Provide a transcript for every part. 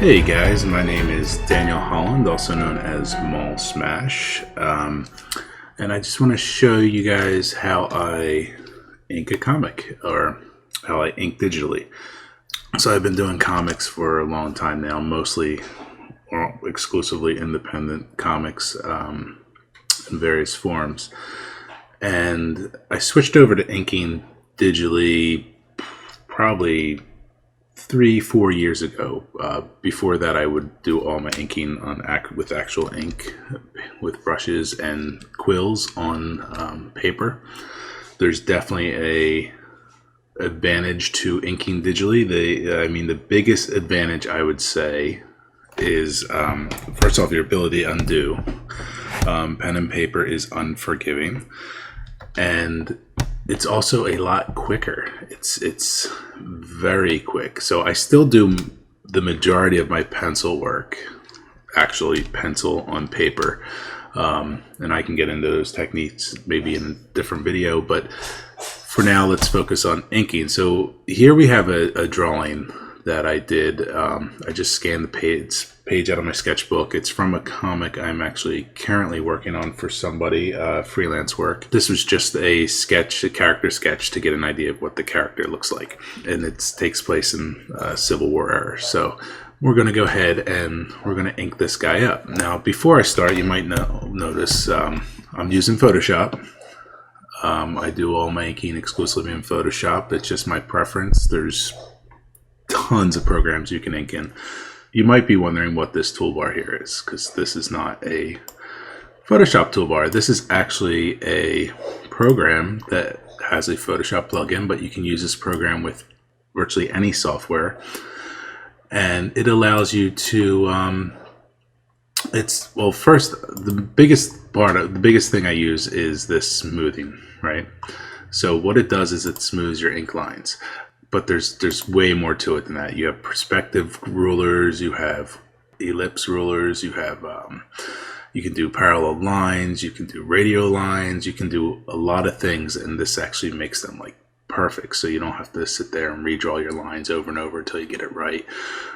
Hey guys, my name is Daniel Holland, also known as Maulsmash, and I just want to show you guys how I ink a comic, or how I ink digitally. So I've been doing comics for a long time now, mostly or exclusively independent comics in various forms, and I switched over to inking digitally probably 3-4 years ago. Before that, I would do all my inking with actual ink, with brushes and quills on paper. There's definitely a advantage to inking digitally. The biggest advantage I would say is first off, your ability to undo. Pen and paper is unforgiving, and it's also a lot quicker. It's very quick. So I still do the majority of my pencil work, actually pencil on paper, and I can get into those techniques maybe in a different video, but for now let's focus on inking. So here we have a drawing that I did. I just scanned the page out of my sketchbook. It's from a comic I'm actually currently working on for somebody, freelance work. This was just a character sketch to get an idea of what the character looks like, and it takes place in Civil War era. So we're going to go ahead and we're going to ink this guy up. Now, before I start, you might notice I'm using Photoshop. I do all my inking exclusively in Photoshop. It's just my preference. There's tons of programs you can ink in. You might be wondering what this toolbar here is, because this is not a Photoshop toolbar. This is actually a program that has a Photoshop plugin, but you can use this program with virtually any software, and it allows you to first, the biggest thing I use is this smoothing, right? So what it does is it smooths your ink lines. But there's way more to it than that. You have perspective rulers, you have ellipse rulers, you have you can do parallel lines, you can do radial lines, you can do a lot of things, and this actually makes them like perfect. So you don't have to sit there and redraw your lines over and over until you get it right,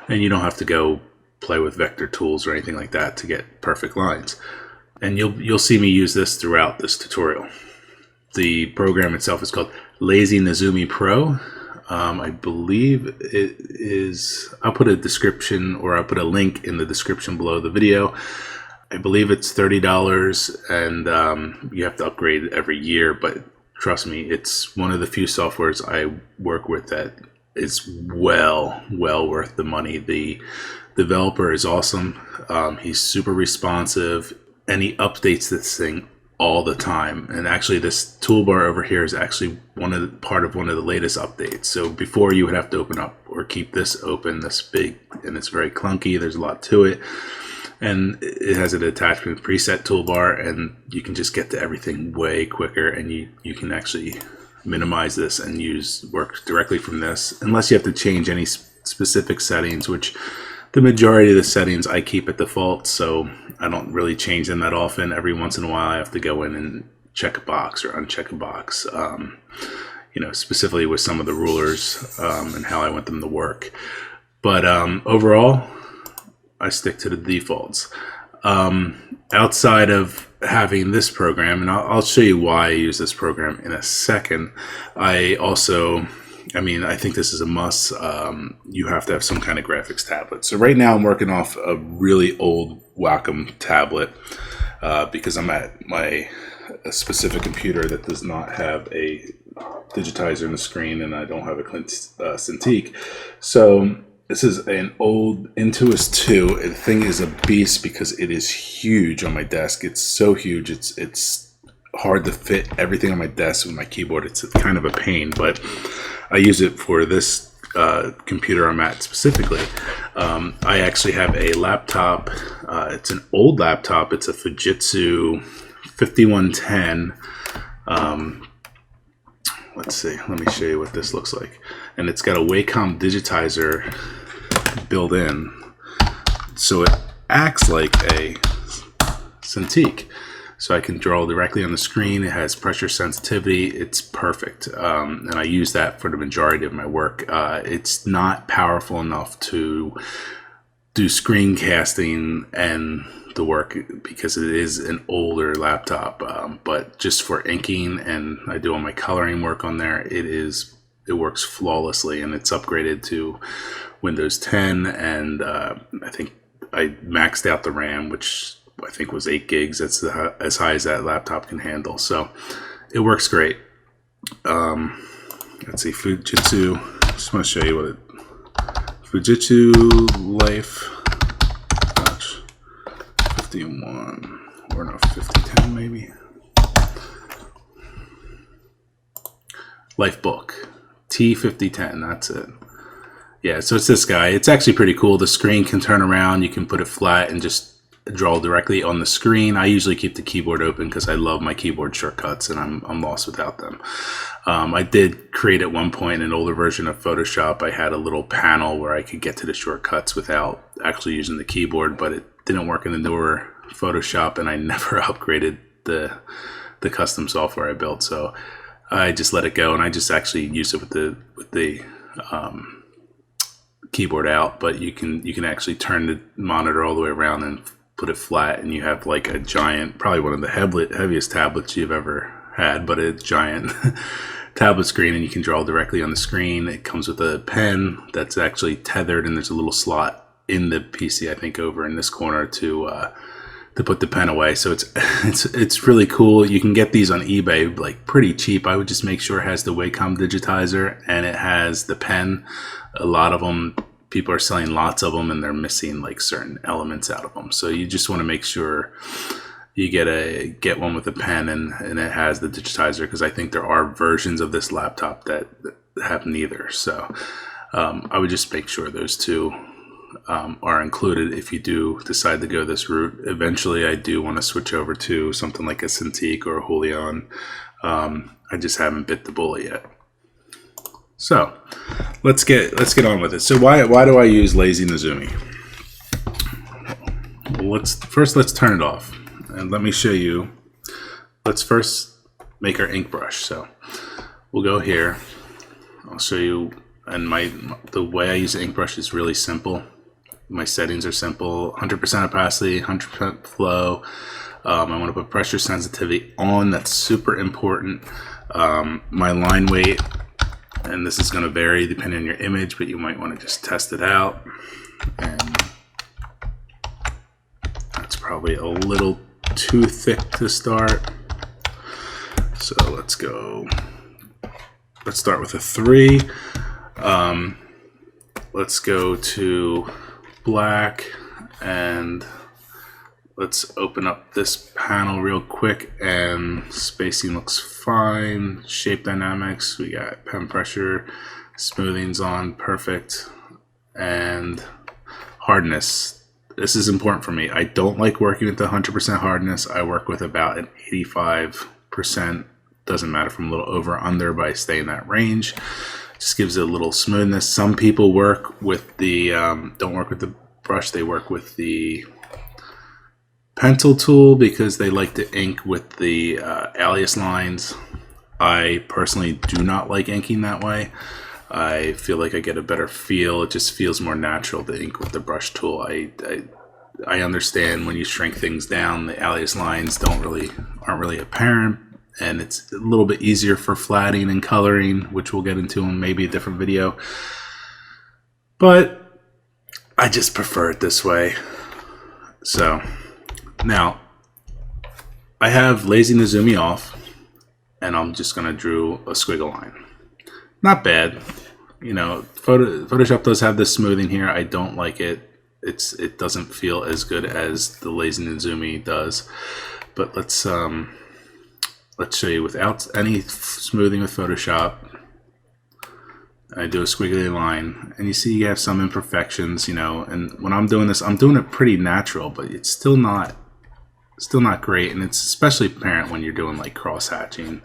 and you don't have to go play with vector tools or anything like that to get perfect lines. And you'll see me use this throughout this tutorial. The program itself is called Lazy Nezumi Pro. I believe it is, I'll put a description, or I'll put a link in the description below the video. I believe it's $30, and you have to upgrade every year, but trust me, it's one of the few softwares I work with that is well worth the money. The developer is awesome. He's super responsive, and he updates this thing all the time. And actually, this toolbar over here is actually part of one of the latest updates. So before, you would have to open up or keep this open, this big, and it's very clunky. There's a lot to it, and it has an attachment preset toolbar, and you can just get to everything way quicker, and you can actually minimize this and work directly from this, unless you have to change any specific settings, which the majority of the settings I keep at default, so I don't really change them that often. Every once in a while I have to go in and check a box or uncheck a box, specifically with some of the rulers and how I want them to work. But overall, I stick to the defaults. Outside of having this program, and I'll show you why I use this program in a second, I think this is a must. You have to have some kind of graphics tablet. So right now I'm working off a really old Wacom tablet because I'm at a specific computer that does not have a digitizer in the screen, and I don't have a Cintiq. So this is an old Intuos 2. The thing is a beast because it is huge on my desk. It's so huge. It's hard to fit everything on my desk with my keyboard. It's kind of a pain, but I use it for this computer I'm at specifically. I actually have a laptop. It's an old laptop. It's a Fujitsu 5110. Let's see. Let me show you what this looks like. And it's got a Wacom digitizer built in, so it acts like a Cintiq. So I can draw directly on the screen. It has pressure sensitivity. It's perfect. And I use that for the majority of my work. It's not powerful enough to do screencasting and the work because it is an older laptop, but just for inking, and I do all my coloring work on there, it works flawlessly, and it's upgraded to Windows 10, and I think I maxed out the RAM, which I think was 8 gigs. That's as high as that laptop can handle, so it works great. Let's see, Fujitsu. Just want to show you what it. Fujitsu Life. Gosh, 51 or no, 5010 maybe. Life Book T5010. That's it. Yeah, so it's this guy. It's actually pretty cool. The screen can turn around. You can put it flat and just draw directly on the screen. I usually keep the keyboard open because I love my keyboard shortcuts, and I'm lost without them. I did create at one point an older version of Photoshop. I had a little panel where I could get to the shortcuts without actually using the keyboard, but it didn't work in the newer Photoshop, and I never upgraded the custom software I built. So I just let it go, and I just actually use it with the keyboard out. But you can actually turn the monitor all the way around and put it flat, and you have like a giant, probably one of the heaviest tablets you've ever had, but a giant tablet screen, and you can draw directly on the screen. It comes with a pen that's actually tethered, and there's a little slot in the PC, I think, over in this corner to put the pen away. So it's really cool. You can get these on eBay like pretty cheap. I would just make sure it has the Wacom digitizer and it has the pen. A lot of them, people are selling lots of them, and they're missing like certain elements out of them. So you just want to make sure you get one with a pen and it has the digitizer, because I think there are versions of this laptop that have neither. So I would just make sure those two are included if you do decide to go this route. Eventually, I do want to switch over to something like a Cintiq or a Julian. I just haven't bit the bullet yet. So let's get on with it. So why do I use Lazy Nezumi? Well, let's turn it off. And let me show you. Let's first make our ink brush. So we'll go here. I'll show you. And the way I use the ink brush is really simple. My settings are simple. 100% opacity, 100% flow. I want to put pressure sensitivity on. That's super important. My line weight, and this is going to vary depending on your image, but you might want to just test it out. And that's probably a little too thick to start, so let's start with a 3. Let's go to black, and let's open up this panel real quick, and spacing looks fine. Shape dynamics, we got pen pressure, smoothing's on, perfect. And hardness. This is important for me. I don't like working with the 100% hardness. I work with about an 85%. Doesn't matter if I'm a little over or under, but I stay in that range. Just gives it a little smoothness. Some people work with the, don't work with the brush, they work with the pencil tool because they like to ink with the alias lines. I personally do not like inking that way. I feel like I get a better feel. It just feels more natural to ink with the brush tool. I understand when you shrink things down, the alias lines aren't really apparent, and it's a little bit easier for flatting and coloring, which we'll get into in maybe a different video. But I just prefer it this way. So now I have Lazy Nezumi off, and I'm just gonna draw a squiggle line. Not bad, you know. Photoshop does have this smoothing here. I don't like it. It doesn't feel as good as the Lazy Nezumi does. But let's show you without any smoothing with Photoshop. I do a squiggly line, and you see you have some imperfections, you know. And when I'm doing this, I'm doing it pretty natural, but it's still not great. And it's especially apparent when you're doing like cross hatching,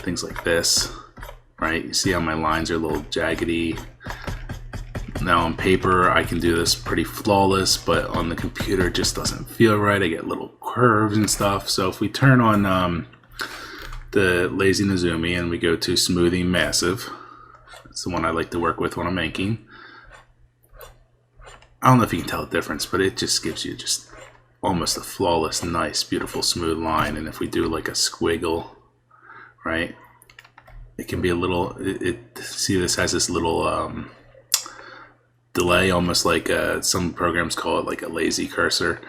things like this. Right, you see how my lines are a little jaggedy. Now on paper I can do this pretty flawless, but on the computer it just doesn't feel right. I get little curves and stuff. So if we turn on the Lazy Nezumi and we go to Smoothing Massive, that's the one I like to work with when I'm inking, I don't know if you can tell the difference, but it just gives you just almost a flawless, nice, beautiful, smooth line. And if we do like a squiggle, right, it can be a little, see this has this little delay, almost like some programs call it like a lazy cursor.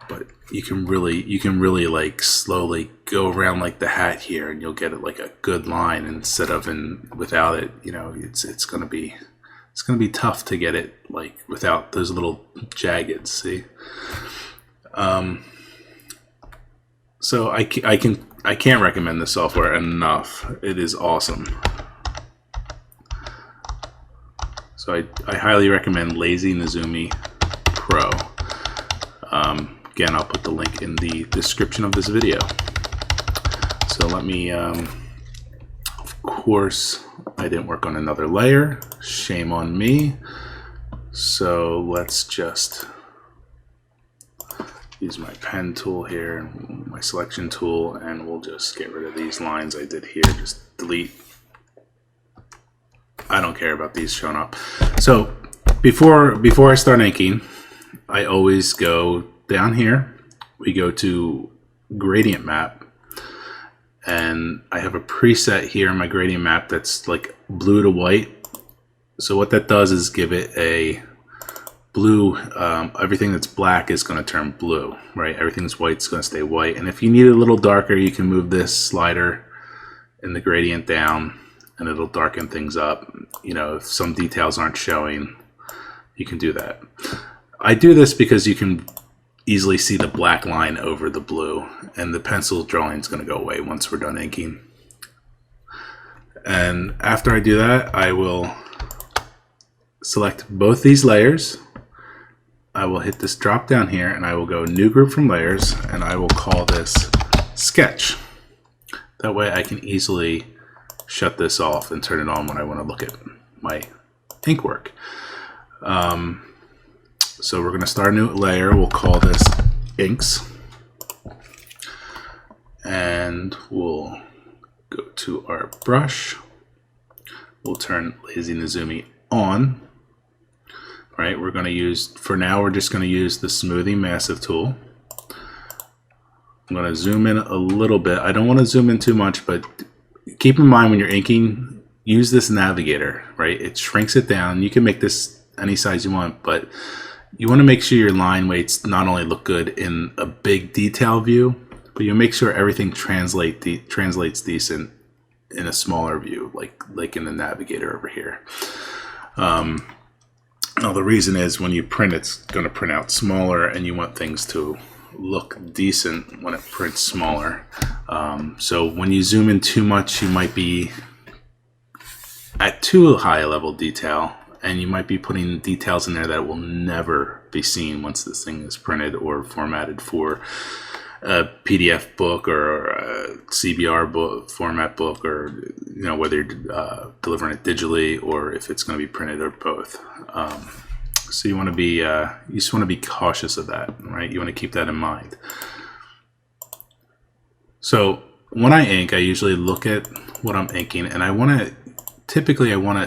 But you can really like slowly go around like the hat here, and you'll get it like a good line instead of without it. You know, it's gonna be tough to get it like without those little jaggeds. See, so I can't recommend this software enough. It is awesome. So I highly recommend Lazy Nezumi Pro. Again, I'll put the link in the description of this video. So let me, of course, I didn't work on another layer. Shame on me. So let's just use my pen tool here, my selection tool, and we'll just get rid of these lines I did here. Just delete. I don't care about these showing up. So before I start inking, I always go down here. We go to gradient map, and I have a preset here in my gradient map that's like blue to white. So what that does is give it a blue. Everything that's black is going to turn blue, right? Everything that's white is going to stay white. And if you need it a little darker, you can move this slider in the gradient down, and it'll darken things up. You know, if some details aren't showing, you can do that. I do this because you can easily see the black line over the blue, and the pencil drawing is going to go away once we're done inking. And after I do that, I will select both these layers. I will hit this drop down here, and I will go new group from layers, and I will call this sketch. That way I can easily shut this off and turn it on when I want to look at my ink work. So we're going to start a new layer. We'll call this inks, and we'll go to our brush. We'll turn Lazy Nezumi on. Right, we're going to use, for now, we're just going to use the smoothing massive tool. I'm going to zoom in a little bit. I don't want to zoom in too much, but keep in mind when you're inking, use this navigator, right? It shrinks it down. You can make this any size you want, but you want to make sure your line weights not only look good in a big detail view, but you make sure everything translates decent in a smaller view, like in the navigator over here. Now the reason is when you print, it's going to print out smaller, and you want things to look decent when it prints smaller. So when you zoom in too much, you might be at too high a level detail, and you might be putting details in there that will never be seen once this thing is printed or formatted for a PDF book or a CBR book, format book, or whether you're delivering it digitally or if it's going to be printed, or both. So you want to be you just want to be cautious of that, right? You want to keep that in mind. So when I ink, I usually look at what I'm inking, and I want to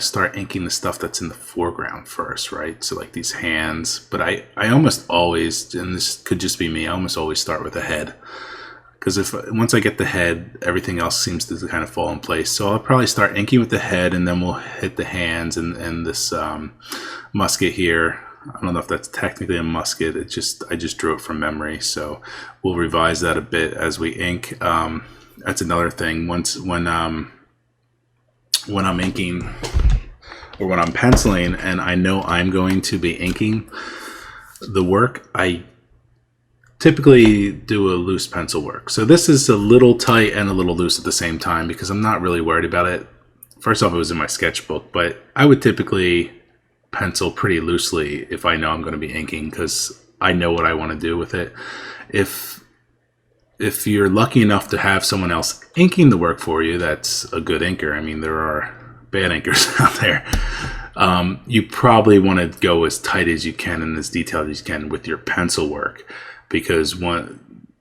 start inking the stuff that's in the foreground first, right? So like these hands, but I almost always, and this could just be me, I almost always start with the head, because once I get the head, everything else seems to kind of fall in place. So I'll probably start inking with the head, and then we'll hit the hands and this musket here. I don't know if that's technically a musket. I just drew it from memory, so we'll revise that a bit as we ink. That's another thing. When I'm inking or when I'm penciling and I know I'm going to be inking the work, I typically do a loose pencil work. So this is a little tight and a little loose at the same time because I'm not really worried about it. First off, it was in my sketchbook, but I would typically pencil pretty loosely if I know I'm going to be inking because I know what I want to do with it. If you're lucky enough to have someone else inking the work for you, that's a good inker. I mean, there are bad inkers out there. You probably want to go as tight as you can and as detailed as you can with your pencil work, because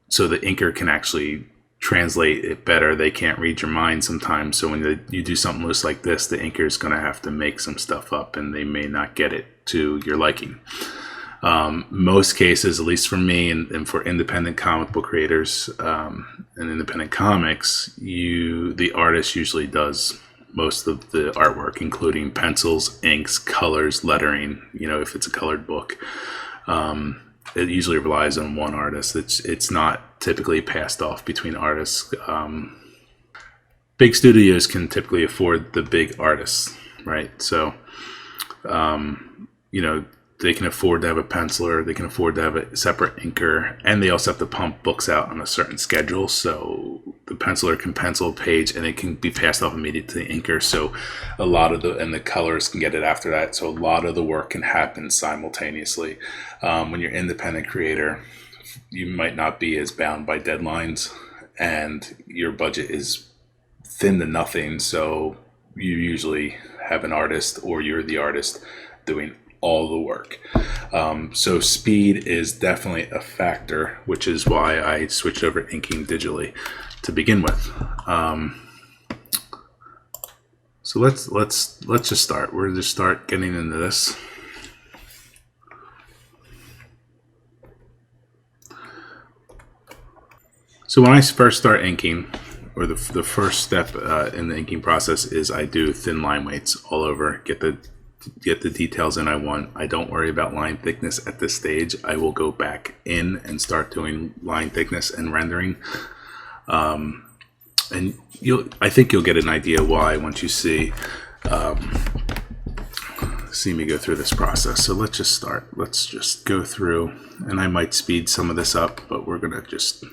so the inker can actually translate it better. They can't read your mind sometimes. So when you do something loose like this, the inker is going to have to make some stuff up, and they may not get it to your liking. Most cases, at least for me and for independent comic book creators and independent comics, the artist usually does most of the artwork, including pencils, inks, colors, lettering. If it's a colored book, it usually relies on one artist. It's not typically passed off between artists. Big studios can typically afford the big artists, right? So, they can afford to have a penciler, they can afford to have a separate inker, and they also have to pump books out on a certain schedule. So the penciler can pencil a page and it can be passed off immediately to the inker. So a lot of the colors can get it after that. So a lot of the work can happen simultaneously. When you're an independent creator, you might not be as bound by deadlines, and your budget is thin to nothing. So you usually have an artist, or you're the artist, doing all the work. So speed is definitely a factor, which is why I switched over to inking digitally to begin with. So let's just start. We're going to start getting into this. So when I first start inking, or the first step in the inking process is I do thin line weights all over, get the details in I want. I don't worry about line thickness at this stage. I will go back in and start doing line thickness and rendering. And I think you'll get an idea why once you see me go through this process. So let's just start. Let's just go through, and I might speed some of this up, but we're gonna just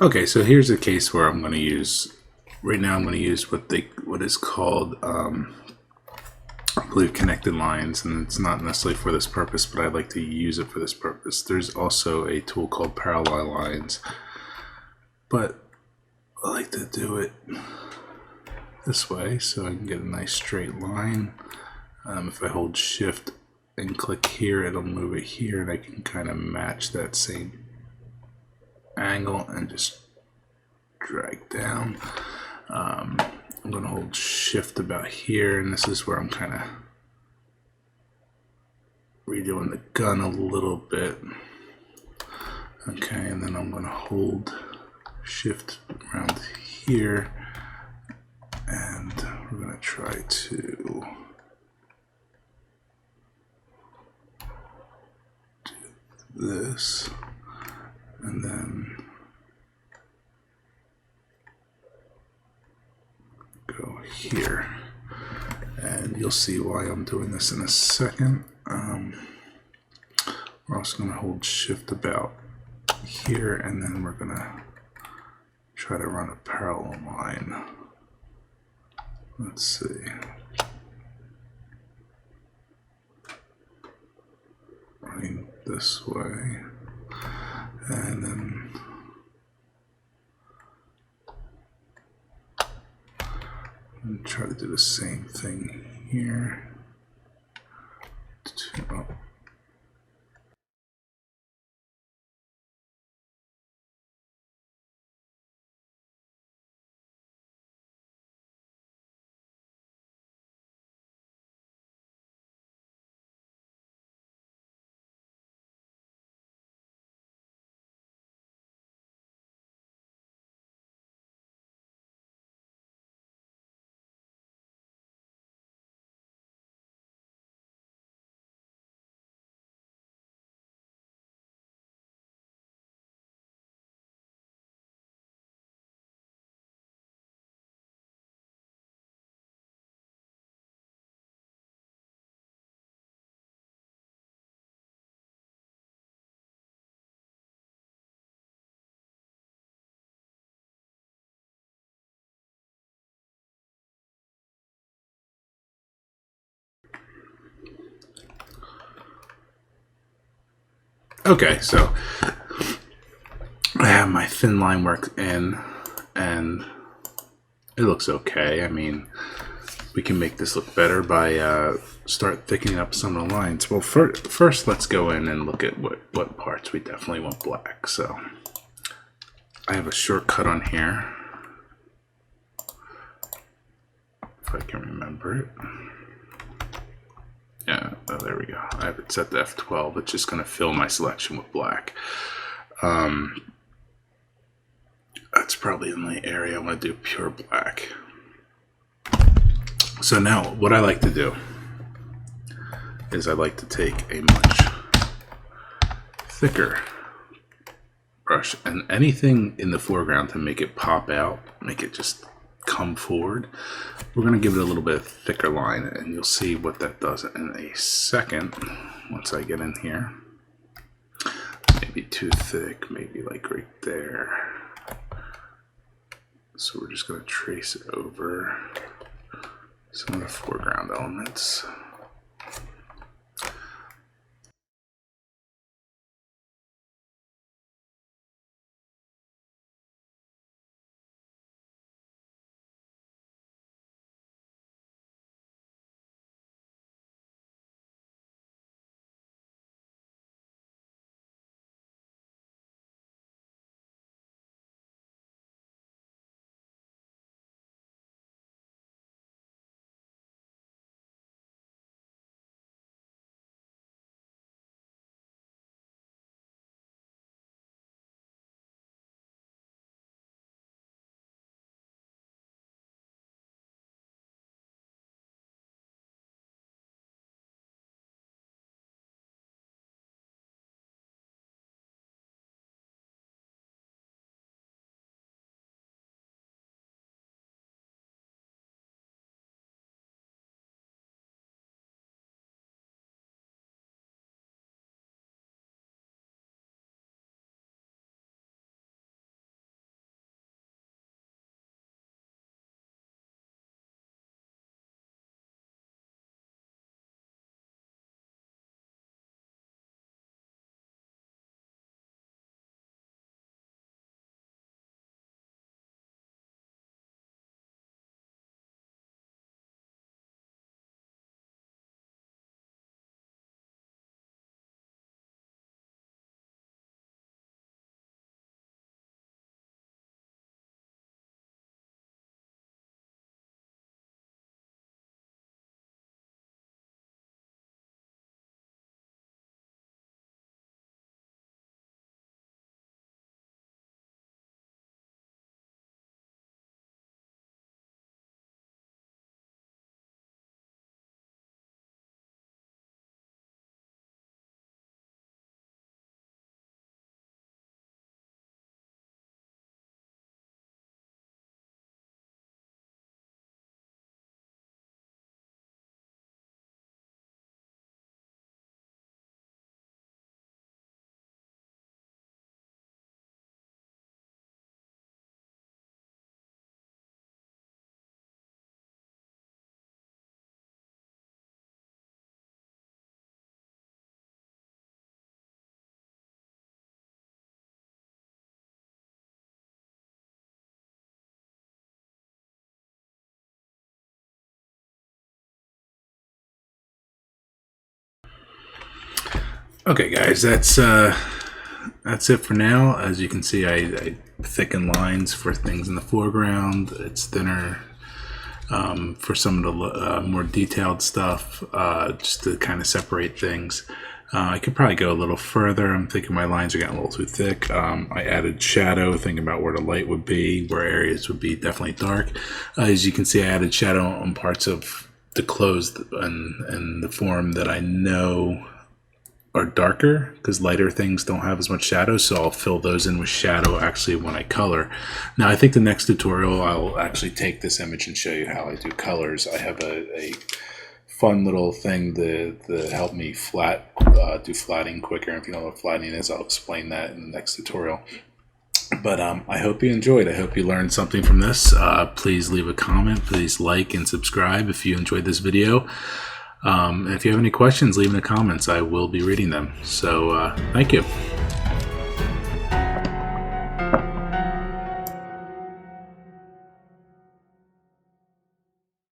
Okay, so here's a case where I'm going to use, right now I'm going to use what is called, I believe, connected lines, and it's not necessarily for this purpose, but I like to use it for this purpose. There's also a tool called parallel lines, but I like to do it this way so I can get a nice straight line. If I hold shift and click here, it'll move it here, and I can kind of match that same angle and just drag down. I'm going to hold shift about here, and this is where I'm kind of redoing the gun a little bit. Okay, and then I'm going to hold shift around here, and we're going to try to do this, and then go here, and you'll see why I'm doing this in a second. We're also going to hold shift about here, and then we're going to try to run a parallel line. Let's see. Running this way, and then and try to do the same thing here. Okay, so I have my thin line work in, and it looks okay. I mean, we can make this look better by start thickening up some of the lines. Well, first let's go in and look at what parts we definitely want black. So I have a shortcut on here, if I can remember it. Yeah, oh, there we go. I have it set to F12. It's just going to fill my selection with black. That's probably in the area I want to do pure black. So now what I like to do is I like to take a much thicker brush and anything in the foreground to make it pop out, make it just come forward. We're going to give it a little bit thicker line, and you'll see what that does in a second once I get in here. Maybe too thick, maybe like right there. So we're just going to trace it over some of the foreground elements. Okay, guys, that's it for now. As you can see, I thicken lines for things in the foreground. It's thinner for some of the more detailed stuff, just to kind of separate things. I could probably go a little further. I'm thinking my lines are getting a little too thick. I added shadow, thinking about where the light would be, where areas would be definitely dark. As you can see, I added shadow on parts of the clothes and the form that I know are darker, because lighter things don't have as much shadow, so I'll fill those in with shadow actually when I color. Now I think the next tutorial I'll actually take this image and show you how I do colors. I have a fun little thing to help me do flatting quicker. If you know what flatting is, I'll explain that in the next tutorial. But I hope you enjoyed. I hope you learned something from this. Please leave a comment. Please like and subscribe if you enjoyed this video. And if you have any questions, leave in the comments. I will be reading them. So thank you.